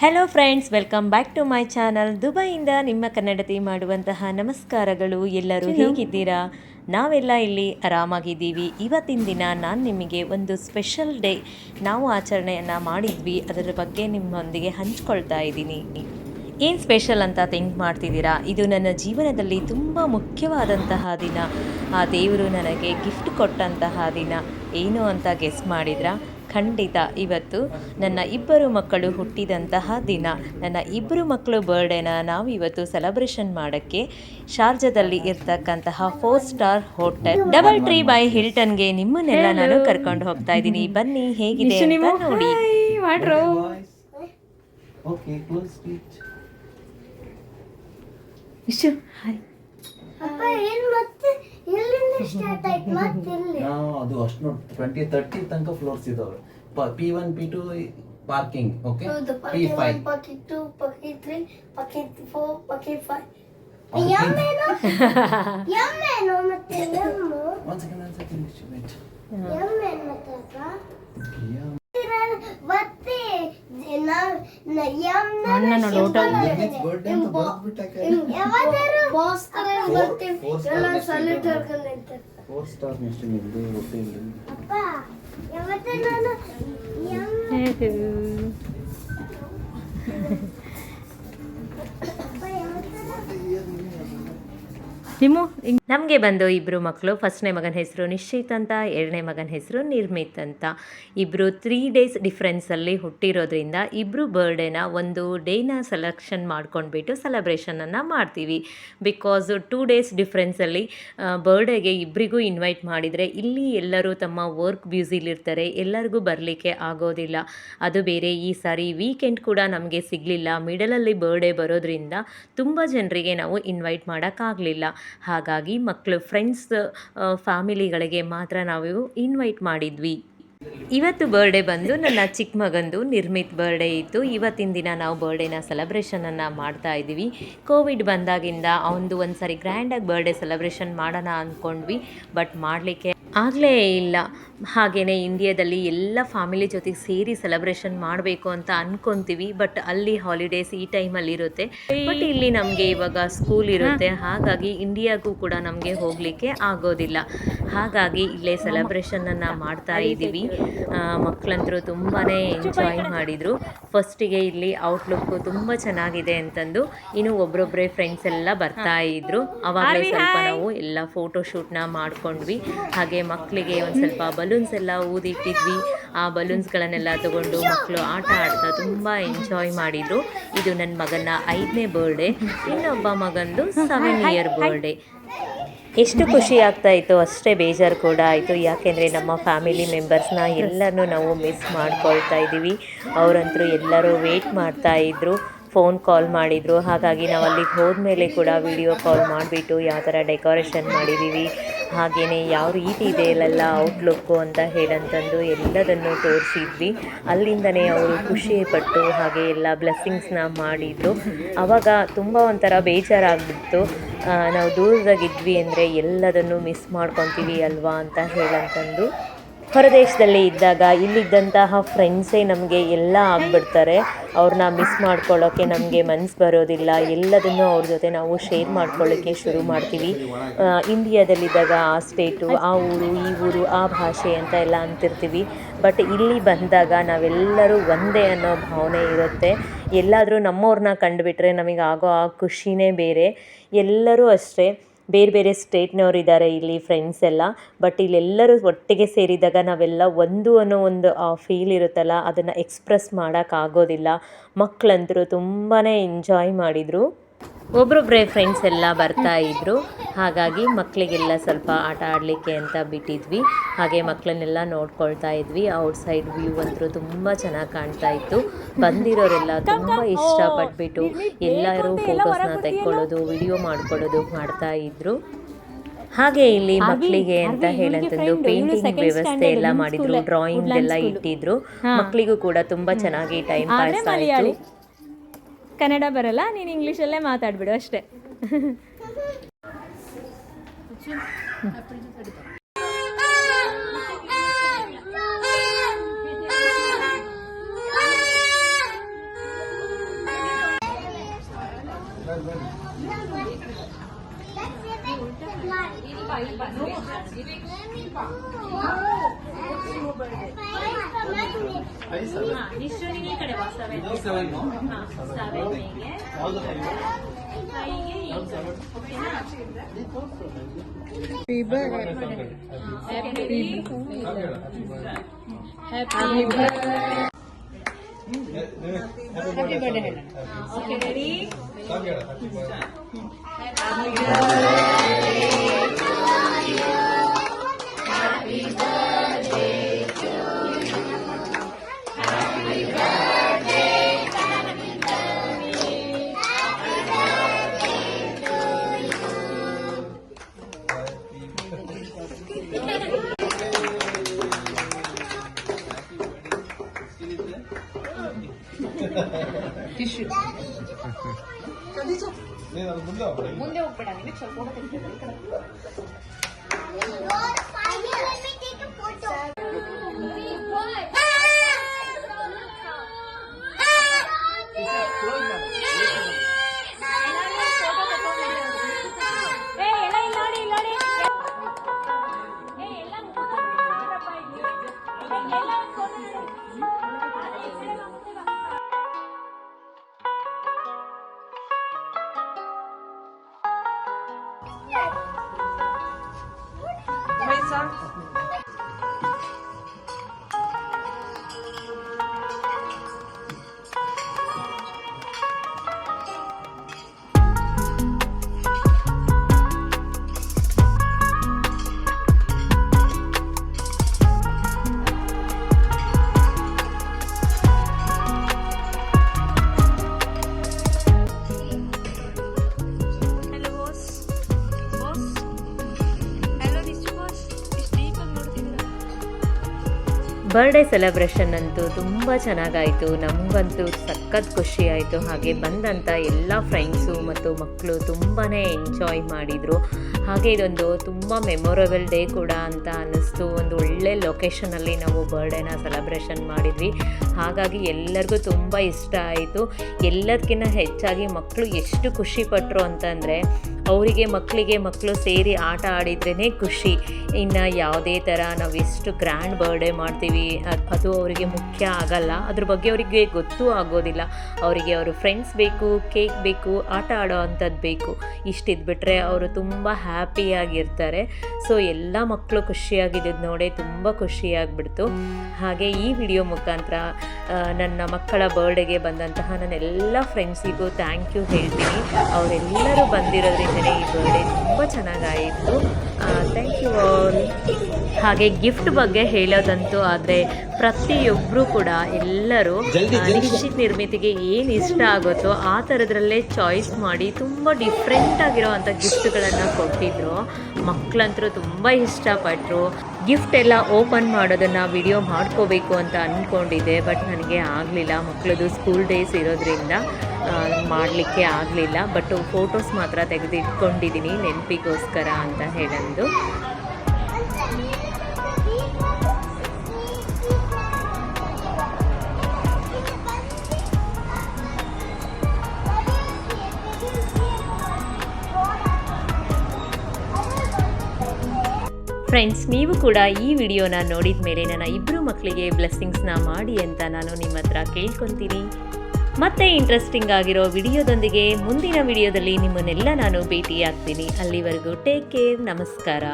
Hello friends, welcome back to my channel. ದುಬೈಯಿಂದ ನಿಮ್ಮ ಕನ್ನಡತಿ ಮಾಡುವಂತಹ ನಮಸ್ಕಾರಗಳು. ಎಲ್ಲರೂ ಹೇಗಿದ್ದೀರಾ? ನಾವೆಲ್ಲ ಇಲ್ಲಿ ಆರಾಮಾಗಿದ್ದೀವಿ. ಇವತ್ತಿನ ದಿನ ನಾನು ನಿಮಗೆ ಒಂದು ಸ್ಪೆಷಲ್ ಡೇ ನಾವು ಆಚರಣೆಯನ್ನು ಮಾಡಿದ್ವಿ, ಅದರ ಬಗ್ಗೆ ನಿಮ್ಮೊಂದಿಗೆ ಹಂಚ್ಕೊಳ್ತಾ ಇದ್ದೀನಿ. ಏನು ಸ್ಪೆಷಲ್ ಅಂತ ಥಿಂಕ್ ಮಾಡ್ತಿದ್ದೀರಾ? ಇದು ನನ್ನ ಜೀವನದಲ್ಲಿ ತುಂಬ ಮುಖ್ಯವಾದಂತಹ ದಿನ. ಆ ದೇವರು ನನಗೆ ಗಿಫ್ಟ್ ಕೊಟ್ಟಂತಹ ದಿನ ಏನು ಅಂತ ಗೆಸ್ ಮಾಡಿದ್ರಾ? ಖಂಡಿತ ಇವತ್ತು ನನ್ನ ಇಬ್ಬರು ಮಕ್ಕಳು ಹುಟ್ಟಿದಂತಹ ದಿನ. ನನ್ನ ಇಬ್ಬರು ಮಕ್ಕಳು ಬರ್ಡೇನ ನಾವು ಇವತ್ತು ಸೆಲೆಬ್ರೇಷನ್ ಮಾಡೋಕ್ಕೆ ಶಾರ್ಜಾದಲ್ಲಿ ಇರ್ತಕ್ಕಂತಹ 4 star hotel DoubleTree by ಹಿಲ್ಟನ್ಗೆ ನಿಮ್ಮನ್ನೆಲ್ಲ ನಾನು ಕರ್ಕೊಂಡು ಹೋಗ್ತಾ ಇದ್ದೀನಿ. ಬನ್ನಿ, ಹೇಗಿದೆ ಅಂತ ನೋಡಿ. ಅದು ಅಷ್ಟು 20-30 ತನಕ ಫ್ಲೋರ್ಸ್ ಇದಾವೆ. P1 P2 parking, okay. P5 pocket 2 pocket 3 pocket 4 pocket 5 ಮತ್ತೆ one second wait. ಮತ್ತೆ ಅಣ್ಣನ ಲೋಟ Four star ಹೋಟೆಲ್. ನಮಗೆ ಬಂದು ಇಬ್ಬರು ಮಕ್ಕಳು. ಫಸ್ಟ್ನೇ ಮಗನ ಹೆಸರು ನಿಶ್ಚಿತ್ ಅಂತ, ಎರಡನೇ ಮಗನ ಹೆಸರು ನಿರ್ಮಿತ್ ಅಂತ. ಇಬ್ಬರು 3 ಡೇಸ್ ಡಿಫ್ರೆನ್ಸಲ್ಲಿ ಹುಟ್ಟಿರೋದ್ರಿಂದ ಇಬ್ಬರು ಬರ್ಡೇನ ಒಂದು ಡೇನ ಸೆಲೆಕ್ಷನ್ ಮಾಡ್ಕೊಂಡ್ಬಿಟ್ಟು ಸೆಲೆಬ್ರೇಷನನ್ನು ಮಾಡ್ತೀವಿ. ಬಿಕಾಸ್ 2 ಡೇಸ್ ಡಿಫ್ರೆನ್ಸಲ್ಲಿ ಬರ್ಡೇಗೆ ಇಬ್ಬರಿಗೂ ಇನ್ವೈಟ್ ಮಾಡಿದರೆ ಇಲ್ಲಿ ಎಲ್ಲರೂ ತಮ್ಮ ವರ್ಕ್ ಬ್ಯುಸಿಲಿರ್ತಾರೆ, ಎಲ್ಲರಿಗೂ ಬರಲಿಕ್ಕೆ ಆಗೋದಿಲ್ಲ. ಅದು ಬೇರೆ ಈ ಸಾರಿ ವೀಕೆಂಡ್ ಕೂಡ ನಮಗೆ ಸಿಗಲಿಲ್ಲ. ಮಿಡಲಲ್ಲಿ ಬರ್ಡೇ ಬರೋದ್ರಿಂದ ತುಂಬ ಜನರಿಗೆ ನಾವು ಇನ್ವೈಟ್ ಮಾಡೋಕ್ಕಾಗಲಿಲ್ಲ. ಹಾಗಾಗಿ ಮಕ್ಕಳು ಫ್ರೆಂಡ್ಸ್ ಫ್ಯಾಮಿಲಿಗಳಿಗೆ ಮಾತ್ರ ನಾವು ಇನ್ವೈಟ್ ಮಾಡಿದ್ವಿ. ಇವತ್ತು ಬರ್ಡೇ ಬಂದು ನನ್ನ ಚಿಕ್ಕ ಮಗಂದು ನಿರ್ಮಿತ್ ಬರ್ಡೇ ಇತ್ತು. ಇವತ್ತಿನ ದಿನ ನಾವು ಬರ್ಡೇನ ಸೆಲೆಬ್ರೇಷನನ್ನು ಮಾಡ್ತಾ ಇದ್ದೀವಿ. ಕೋವಿಡ್ ಬಂದಾಗಿಂದ ಅವನದು ಒಂದು ಸಾರಿ ಗ್ರ್ಯಾಂಡಾಗಿ ಬರ್ಡೇ ಸೆಲೆಬ್ರೇಷನ್ ಮಾಡೋಣ ಅಂದ್ಕೊಂಡ್ವಿ, ಬಟ್ ಮಾಡಲಿಕ್ಕೆ ಆಗಲೇ ಇಲ್ಲ. ಹಾಗೆಯೇ ಇಂಡಿಯಾದಲ್ಲಿ ಎಲ್ಲ ಫ್ಯಾಮಿಲಿ ಜೊತೆಗೆ ಸೇರಿ ಸೆಲೆಬ್ರೇಷನ್ ಮಾಡಬೇಕು ಅಂತ ಅಂದ್ಕೊತೀವಿ, ಬಟ್ ಅಲ್ಲಿ ಹಾಲಿಡೇಸ್ ಈ ಟೈಮಲ್ಲಿ ಇರುತ್ತೆ, ಬಟ್ ಇಲ್ಲಿ ನಮಗೆ ಇವಾಗ ಸ್ಕೂಲ್ ಇರುತ್ತೆ. ಹಾಗಾಗಿ ಇಂಡಿಯಾಗೂ ಕೂಡ ನಮಗೆ ಹೋಗಲಿಕ್ಕೆ ಆಗೋದಿಲ್ಲ. ಹಾಗಾಗಿ ಇಲ್ಲೇ ಸೆಲೆಬ್ರೇಷನನ್ನು ಮಾಡ್ತಾ ಇದ್ದೀವಿ. ಮಕ್ಕಳಂತರೂ ತುಂಬಾ ಎಂಜಾಯ್ ಮಾಡಿದರು. ಫಸ್ಟಿಗೆ ಇಲ್ಲಿ ಔಟ್ಲುಕ್ಕು ತುಂಬ ಚೆನ್ನಾಗಿದೆ ಅಂತಂದು ಇನ್ನು ಒಬ್ಬರೊಬ್ಬರೇ ಫ್ರೆಂಡ್ಸ್ ಎಲ್ಲ ಬರ್ತಾ ಇದ್ದರು. ಅವಾಗಲೇ ಸ್ವಲ್ಪ ನಾವು ಎಲ್ಲ ಫೋಟೋಶೂಟ್ನ ಮಾಡ್ಕೊಂಡ್ವಿ. ಹಾಗೆ ಮಕ್ಕಳಿಗೆ ಒಂದು ಸ್ವಲ್ಪ ಬಲೂನ್ಸ್ ಎಲ್ಲ ಊದಿಟ್ಟಿದ್ವಿ. ಆ ಬಲೂನ್ಸ್ಗಳನ್ನೆಲ್ಲ ತಗೊಂಡು ಮಕ್ಕಳು ಆಟ ಆಡ್ತಾ ತುಂಬ ಎಂಜಾಯ್ ಮಾಡಿದರು. ಇದು ನನ್ನ ಮಗನ 5ನೇ ಬರ್ಡೇ, ಇನ್ನೊಬ್ಬ ಮಗಂದು 7 ಇಯರ್ ಬರ್ಡೇ. ಎಷ್ಟು ಖುಷಿ ಆಗ್ತಾ ಇತ್ತು, ಅಷ್ಟೇ ಬೇಜಾರು ಕೂಡ ಆಯಿತು. ಯಾಕೆಂದರೆ ನಮ್ಮ ಫ್ಯಾಮಿಲಿ ಮೆಂಬರ್ಸ್ನ ಎಲ್ಲರನ್ನೂ ನಾವು ಮಿಸ್ ಮಾಡ್ಕೊಳ್ತಾ ಇದ್ದೀವಿ. ಅವರಂತರೂ ಎಲ್ಲರೂ ವೇಟ್ ಮಾಡ್ತಾಯಿದ್ರು, ಫೋನ್ ಕಾಲ್ ಮಾಡಿದರು. ಹಾಗಾಗಿ ನಾವು ಅಲ್ಲಿಗೆ ಹೋದ್ಮೇಲೆ ಕೂಡ ವಿಡಿಯೋ ಕಾಲ್ ಮಾಡಿಬಿಟ್ಟು ಯಾವ ಥರ ಡೆಕೋರೇಷನ್ ಮಾಡಿದ್ದೀವಿ, ಹಾಗೆಯೇ ಯಾವ ರೀತಿ ಇದೆ ಇಲ್ಲೆಲ್ಲ ಔಟ್ಲುಕ್ಕು ಅಂತ ಹೇಳಂತಂದು ಎಲ್ಲದನ್ನು ತೋರಿಸಿದ್ವಿ. ಅಲ್ಲಿಂದನೇ ಅವರು ಖುಷಿಪಟ್ಟು ಹಾಗೆ ಎಲ್ಲ ಬ್ಲೆಸ್ಸಿಂಗ್ಸ್ನ ಮಾಡಿದರು. ಆವಾಗ ತುಂಬ ಒಂಥರ ಬೇಜಾರಾಗ್ಬಿಟ್ಟು ನಾವು ದೂರದಾಗಿದ್ವಿ ಅಂದರೆ ಎಲ್ಲದನ್ನು ಮಿಸ್ ಮಾಡ್ಕೊತೀವಿ ಅಲ್ವಾ ಅಂತ ಹೇಳಂತಂದು. ಹೊರದೇಶದಲ್ಲಿ ಇದ್ದಾಗ ಇಲ್ಲಿದ್ದಂತಹ ಫ್ರೆಂಡ್ಸೇ ನಮಗೆ ಎಲ್ಲ ಆಗಿಬಿಡ್ತಾರೆ. ಅವ್ರನ್ನ ಮಿಸ್ ಮಾಡ್ಕೊಳ್ಳೋಕ್ಕೆ ನಮಗೆ ಮನಸ್ಸು ಬರೋದಿಲ್ಲ. ಎಲ್ಲದನ್ನು ಅವ್ರ ಜೊತೆ ನಾವು ಶೇರ್ ಮಾಡ್ಕೊಳ್ಳೋಕ್ಕೆ ಶುರು ಮಾಡ್ತೀವಿ. ಇಂಡಿಯಾದಲ್ಲಿದ್ದಾಗ ಆ ಸ್ಟೇಟು, ಆ ಊರು, ಈ ಊರು, ಆ ಭಾಷೆ ಅಂತ ಎಲ್ಲ ಅಂತಿರ್ತೀವಿ. ಬಟ್ ಇಲ್ಲಿ ಬಂದಾಗ ನಾವೆಲ್ಲರೂ ಒಂದೇ ಅನ್ನೋ ಭಾವನೆ ಇರುತ್ತೆ. ಎಲ್ಲಾದರೂ ನಮ್ಮವ್ರನ್ನ ಕಂಡುಬಿಟ್ರೆ ನಮಗೆ ಆಗೋ ಆ ಖುಷಿನೇ ಬೇರೆ. ಎಲ್ಲರೂ ಅಷ್ಟೇ, ಬೇರೆ ಬೇರೆ ಸ್ಟೇಟ್ನವರಿದ್ದಾರೆ ಇಲ್ಲಿ ಫ್ರೆಂಡ್ಸ್ ಎಲ್ಲ, ಬಟ್ ಇಲ್ಲೆಲ್ಲರೂ ಒಟ್ಟಿಗೆ ಸೇರಿದಾಗ ನಾವೆಲ್ಲ ಒಂದು ಅನ್ನೋ ಒಂದು ಫೀಲ್ ಇರುತ್ತಲ್ಲ, ಅದನ್ನು ಎಕ್ಸ್ಪ್ರೆಸ್ ಮಾಡೋಕ್ಕಾಗೋದಿಲ್ಲ. ಮಕ್ಕಳಂತರೂ ತುಂಬಾ ಎಂಜಾಯ್ ಮಾಡಿದರು. ಒಬ್ಬರೊಬ್ಬರೇ ಫ್ರೆಂಡ್ಸ್ ಎಲ್ಲ ಬರ್ತಾಯಿದ್ರು. ಹಾಗಾಗಿ ಮಕ್ಕಳಿಗೆಲ್ಲ ಸ್ವಲ್ಪ ಆಟ ಆಡಲಿಕ್ಕೆ ಅಂತ ಬಿಟ್ಟಿದ್ವಿ. ಹಾಗೆ ಮಕ್ಕಳನ್ನೆಲ್ಲ ನೋಡ್ಕೊಳ್ತಾ ಇದ್ವಿ. ಔಟ್ಸೈಡ್ ವ್ಯೂ ಅಂತೂ ತುಂಬ ಚೆನ್ನಾಗಿ ಕಾಣ್ತಾ ಇತ್ತು. ಬಂದಿರೋರೆಲ್ಲ ತುಂಬ ಇಷ್ಟಪಟ್ಬಿಟ್ಟು ಎಲ್ಲರೂ ಫೋಟೋಸ್ನ ತೆಕ್ಕೊಳ್ಳೋದು, ವಿಡಿಯೋ ಮಾಡ್ಕೊಳ್ಳೋದು ಮಾಡ್ತಾಯಿದ್ರು. ಹಾಗೆ ಇಲ್ಲಿ ಮಕ್ಕಳಿಗೆ ಅಂತ ಹೇಳಂತಂದು ಪೇಂಟಿಂಗ್ ವ್ಯವಸ್ಥೆ ಎಲ್ಲ ಮಾಡಿದ್ರು, ಡ್ರಾಯಿಂಗ್ ಎಲ್ಲ ಇಟ್ಟಿದ್ರು. ಮಕ್ಕಳಿಗೂ ಕೂಡ ತುಂಬ ಚೆನ್ನಾಗಿ ಟೈಮ್ ಪಾಸ್ ಆಯಿತು. ಕನ್ನಡ ಬರಲ್ಲ, ನೀನು ಇಂಗ್ಲೀಷಲ್ಲೇ ಮಾತಾಡ್ಬಿಡು ಅಷ್ಟೇ. ಬರ್ಡೇ ಸೆಲೆಬ್ರೇಷನ್ ಅಂತೂ ತುಂಬ ಚೆನ್ನಾಗಾಯಿತು. ನಮಗಂತೂ ಸಖತ್ ಖುಷಿ ಆಯಿತು. ಹಾಗೆ ಬಂದಂಥ ಎಲ್ಲ ಫ್ರೆಂಡ್ಸು ಮತ್ತು ಮಕ್ಕಳು ತುಂಬಾ ಎಂಜಾಯ್ ಮಾಡಿದರು. ಹಾಗೆ ಇದೊಂದು ತುಂಬ ಮೆಮೊರೇಬಲ್ ಡೇ ಕೂಡ ಅಂತ ಅನ್ನಿಸ್ತು. ಒಂದು ಒಳ್ಳೆ ಲೊಕೇಶನಲ್ಲಿ ನಾವು ಬರ್ಡೇನ ಸೆಲೆಬ್ರೇಷನ್ ಮಾಡಿದ್ವಿ. ಹಾಗಾಗಿ ಎಲ್ಲರಿಗೂ ತುಂಬ ಇಷ್ಟ ಆಯಿತು. ಎಲ್ಲದಕ್ಕಿಂತ ಹೆಚ್ಚಾಗಿ ಮಕ್ಕಳು ಎಷ್ಟು ಖುಷಿಪಟ್ಟರು ಅಂತಂದರೆ ಅವರಿಗೆ ಮಕ್ಕಳು ಸೇರಿ ಆಟ ಆಡಿದ್ರೇ ಖುಷಿ. ಇನ್ನು ಯಾವುದೇ ಥರ ನಾವು ಎಷ್ಟು ಗ್ರ್ಯಾಂಡ್ ಬರ್ಡೇ ಮಾಡ್ತೀವಿ ಅದು ಅವರಿಗೆ ಮುಖ್ಯ ಆಗಲ್ಲ. ಅದ್ರ ಬಗ್ಗೆ ಅವರಿಗೆ ಗೊತ್ತೂ ಆಗೋದಿಲ್ಲ. ಅವರಿಗೆ ಅವರು ಫ್ರೆಂಡ್ಸ್ ಬೇಕು, ಕೇಕ್ ಬೇಕು, ಆಟ ಆಡೋ ಅಂಥದ್ದು ಬೇಕು. ಇಷ್ಟಿದ್ಬಿಟ್ರೆ ಅವರು ತುಂಬ ಹ್ಯಾಪಿಯಾಗಿರ್ತಾರೆ. ಸೊ ಎಲ್ಲ ಮಕ್ಕಳು ಖುಷಿಯಾಗಿದ್ದು ನೋಡಿ ತುಂಬ ಖುಷಿಯಾಗಿಬಿಡ್ತು. ಹಾಗೆ ಈ ವಿಡಿಯೋ ಮುಖಾಂತರ ನನ್ನ ಮಕ್ಕಳ ಬರ್ಡೇಗೆ ಬಂದಂತಹ ನನ್ನೆಲ್ಲ ಫ್ರೆಂಡ್ಸಿಗೂ ಥ್ಯಾಂಕ್ ಯು ಹೇಳ್ತೀನಿ. ಅವರೆಲ್ಲರೂ ಬಂದಿರೋದ್ರಿಂದಲೇ ಈ ಬರ್ಡೇ ತುಂಬ ಚೆನ್ನಾಗಾಯಿತು. Thank you all. ಹಾಗೆ ಗಿಫ್ಟ್ ಬಗ್ಗೆ ಹೇಳೋದಂತೂ ಆದರೆ ಪ್ರತಿಯೊಬ್ಬರು ಕೂಡ ಎಲ್ಲರೂ ನಿಶ್ಚಿತ ನಿರ್ಮಿತಿಗೆ ಏನು ಇಷ್ಟ ಆಗುತ್ತೋ ಆ ಥರದ್ರಲ್ಲೇ ಚಾಯ್ಸ್ ಮಾಡಿ ತುಂಬ ಡಿಫ್ರೆಂಟಾಗಿರೋ ಅಂಥ ಗಿಫ್ಟ್ಗಳನ್ನು ಕೊಟ್ಟಿದ್ರು. ಮಕ್ಕಳಂತರೂ ತುಂಬ ಇಷ್ಟಪಟ್ಟರು. ಗಿಫ್ಟ್ ಎಲ್ಲ ಓಪನ್ ಮಾಡೋದನ್ನು ವಿಡಿಯೋ ಮಾಡ್ಕೋಬೇಕು ಅಂತ ಅಂದ್ಕೊಂಡಿದ್ದೆ, ಬಟ್ ನನಗೆ ಆಗಲಿಲ್ಲ. ಮಕ್ಕಳದು ಸ್ಕೂಲ್ ಡೇಸ್ ಇರೋದ್ರಿಂದ ಮಾಡಲಿಕ್ಕೆ ಆಗಲಿಲ್ಲ. ಬಟ್ ಫೋಟೋಸ್ ಮಾತ್ರ ತೆಗೆದಿಟ್ಕೊಂಡಿದ್ದೀನಿ ನೆನಪಿಗೋಸ್ಕರ ಅಂತ ಹೇಳಂದು. ಫ್ರೆಂಡ್ಸ್, ನೀವು ಕೂಡ ಈ ವಿಡಿಯೋನ ನೋಡಿದ ಮೇಲೆ ನನ್ನ ಇಬ್ಬರು ಮಕ್ಕಳಿಗೆ ಬ್ಲೆಸ್ಸಿಂಗ್ಸ್ನ ಮಾಡಿ ಅಂತ ನಾನು ನಿಮ್ಮ ಹತ್ರ ಕೇಳ್ಕೊತೀನಿ. ಮತ್ತೆ ಇಂಟ್ರೆಸ್ಟಿಂಗ್ ಆಗಿರೋ ವಿಡಿಯೋದೊಂದಿಗೆ ಮುಂದಿನ ವಿಡಿಯೋದಲ್ಲಿ ನಿಮ್ಮನ್ನೆಲ್ಲ ನಾನು ಭೇಟಿಯಾಗ್ತೀನಿ. ಅಲ್ಲಿವರೆಗೂ ಟೇಕ್ ಕೇರ್. ನಮಸ್ಕಾರ.